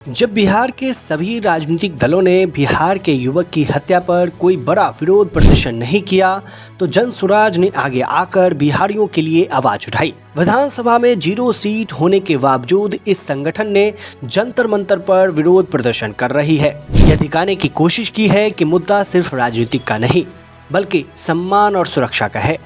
जब बिहार के सभी राजनीतिक दलों ने बिहार के युवक की हत्या पर कोई बड़ा विरोध प्रदर्शन नहीं किया तो जनसुराज ने आगे आकर बिहारियों के लिए आवाज उठाई। विधानसभा में 0 सीट होने के बावजूद इस संगठन ने जंतर मंतर पर विरोध प्रदर्शन कर रही है। यह दिखाने की कोशिश की है कि मुद्दा सिर्फ राजनीतिक का नहीं बल्कि सम्मान और सुरक्षा का है।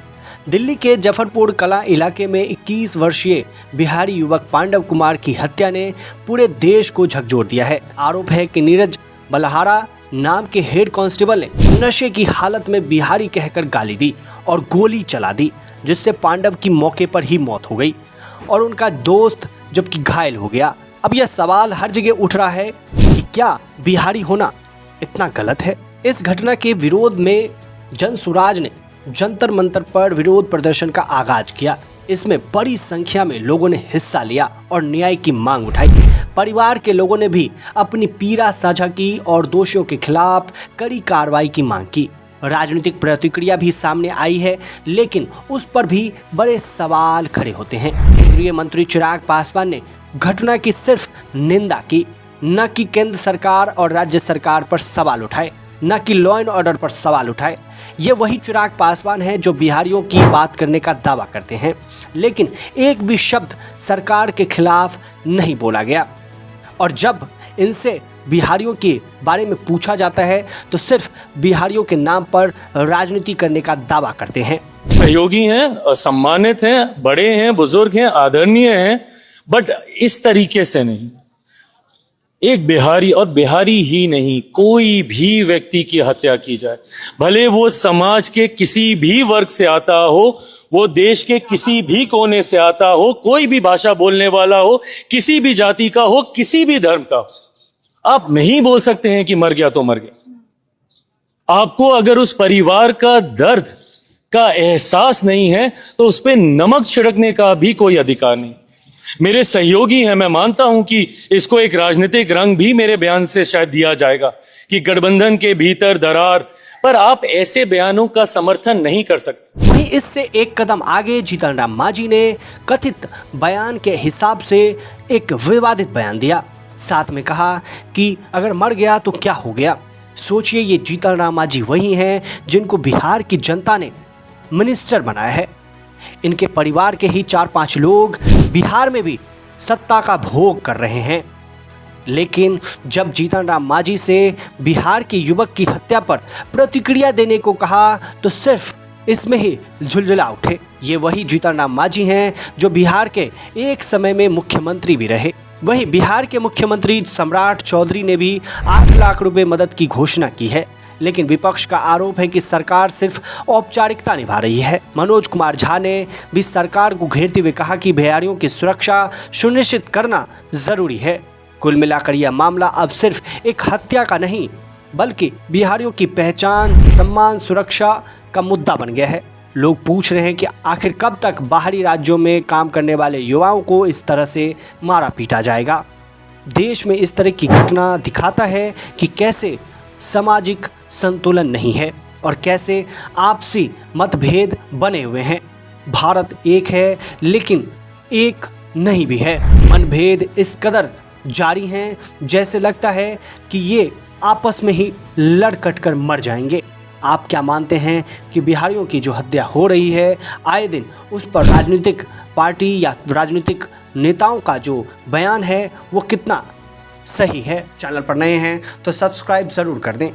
दिल्ली के जफरपुर कला इलाके में 21 वर्षीय बिहारी युवक पांडव कुमार की हत्या ने पूरे देश को झकझोर दिया है। आरोप है कि नीरज बलहारा नाम के हेड कांस्टेबल ने नशे की हालत में बिहारी कहकर गाली दी और गोली चला दी, जिससे पांडव की मौके पर ही मौत हो गई और उनका दोस्त जबकि घायल हो गया। अब यह सवाल हर जगह उठ रहा है कि क्या बिहारी होना इतना गलत है। इस घटना के विरोध में जनसुराज ने जंतर मंतर पर विरोध प्रदर्शन का आगाज किया। इसमें बड़ी संख्या में लोगों ने हिस्सा लिया और न्याय की मांग उठाई। परिवार के लोगों ने भी अपनी पीड़ा साझा की और दोषियों के खिलाफ कड़ी कार्रवाई की मांग की। राजनीतिक प्रतिक्रिया भी सामने आई है, लेकिन उस पर भी बड़े सवाल खड़े होते हैं। केंद्रीय मंत्री चिराग पासवान ने घटना की सिर्फ निंदा की, न कि केंद्र सरकार और राज्य सरकार पर सवाल उठाए, न कि लॉ एंड ऑर्डर पर सवाल उठाए। ये वही चिराग पासवान है जो बिहारियों की बात करने का दावा करते हैं, लेकिन एक भी शब्द सरकार के खिलाफ नहीं बोला गया। और जब इनसे बिहारियों के बारे में पूछा जाता है तो सिर्फ बिहारियों के नाम पर राजनीति करने का दावा करते हैं। सहयोगी हैं, सम्मानित हैं, बड़े हैं, बुजुर्ग हैं, आदरणीय हैं, बट इस तरीके से नहीं। एक बिहारी, और बिहारी ही नहीं, कोई भी व्यक्ति की हत्या की जाए, भले वो समाज के किसी भी वर्ग से आता हो, वो देश के किसी भी कोने से आता हो, कोई भी भाषा बोलने वाला हो, किसी भी जाति का हो, किसी भी धर्म का हो, आप नहीं बोल सकते हैं कि मर गया तो मर गया। आपको अगर उस परिवार का दर्द का एहसास नहीं है तो उस पर नमक छिड़कने का भी कोई अधिकार नहीं। मेरे सहयोगी हैं, मैं मानता हूं कि इसको एक राजनीतिक रंग भी मेरे बयान से शायद दिया जाएगा कि गठबंधन के भीतर दरार, पर आप ऐसे बयानों का समर्थन नहीं कर सकते। वहीं इससे एक कदम आगे जीतन राम मांझी ने कथित बयान के हिसाब से एक विवादित बयान दिया। साथ में कहा कि अगर मर गया तो क्या हो गया। सोचिए, ये जीतन राम मांझी वही हैं जिनको बिहार की जनता ने मिनिस्टर बनाया है। इनके परिवार के ही 4-5 लोग बिहार में भी सत्ता का भोग कर रहे हैं, लेकिन जब जीतन राम मांझी से बिहार के युवक की हत्या पर प्रतिक्रिया देने को कहा तो सिर्फ इसमें ही झुलझुला उठे। ये वही जीतन राम मांझी हैं जो बिहार के एक समय में मुख्यमंत्री भी रहे। वहीं बिहार के मुख्यमंत्री सम्राट चौधरी ने भी 8 लाख रुपए मदद की घोषणा की है, लेकिन विपक्ष का आरोप है कि सरकार सिर्फ औपचारिकता निभा रही है। मनोज कुमार झा ने भी सरकार को घेरते हुए कहा कि बिहारियों की सुरक्षा सुनिश्चित करना जरूरी है। कुल मिलाकर यह मामला अब सिर्फ एक हत्या का नहीं बल्कि बिहारियों की पहचान, सम्मान, सुरक्षा का मुद्दा बन गया है। लोग पूछ रहे हैं कि आखिर कब तक बाहरी राज्यों में काम करने वाले युवाओं को इस तरह से मारा पीटा जाएगा। देश में इस तरह की घटना दिखाता है कि कैसे सामाजिक संतुलन नहीं है और कैसे आपसी मतभेद बने हुए हैं। भारत एक है लेकिन एक नहीं भी है। मनभेद इस कदर जारी हैं जैसे लगता है कि ये आपस में ही लड़ कट कर मर जाएंगे। आप क्या मानते हैं कि बिहारियों की जो हत्या हो रही है आए दिन, उस पर राजनीतिक पार्टी या राजनीतिक नेताओं का जो बयान है वो कितना सही है? चैनल पर नए हैं तो सब्सक्राइब ज़रूर कर दें।